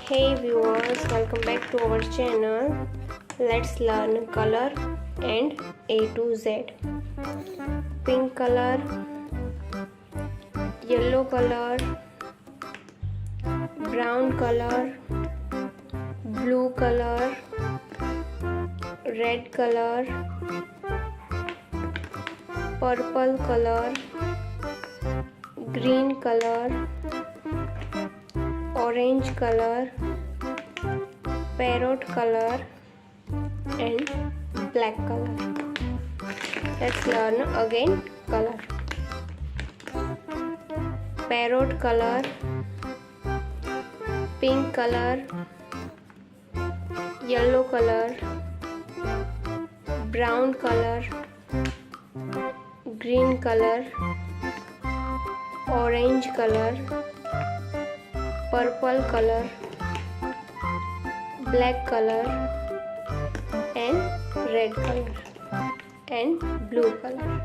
Hey viewers, welcome back to our channel. Let's learn color and A to Z. Pink color, yellow color, brown color, blue color, red color, purple color, green color, orange color, parrot color and black color. Let's learn again color. Parrot color, pink color, yellow color, brown color, green color, orange color, purple color, black color and red color and blue color.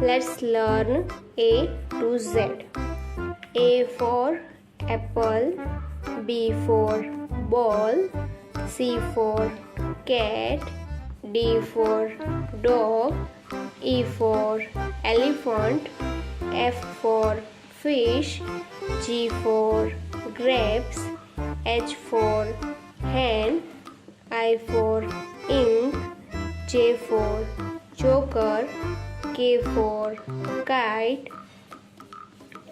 Let's learn A to Z. A for apple, B for ball, C for cat, D for dog, E for elephant, F for fish, G for grapes, H for hen, I for ink, J for joker, K for kite,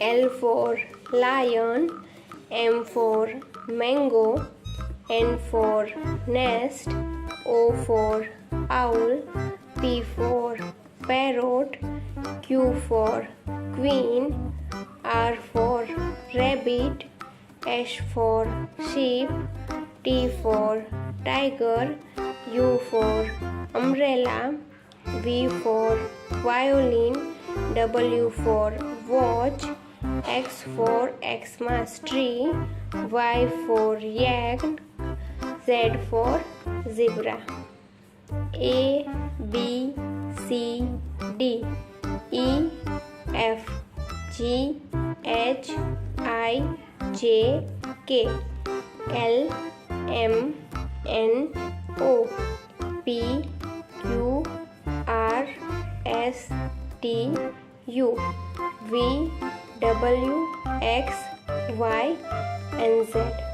L for lion, M for mango, N for nest, O for owl, P for parrot, Q for queen, R for rabbit, S for sheep, T for tiger, U for umbrella, V for violin, W for watch, X for Xmas tree, Y for yak, Z for zebra. A B C D E F G H I J K L M N O P Q R S T U V W X Y and Z.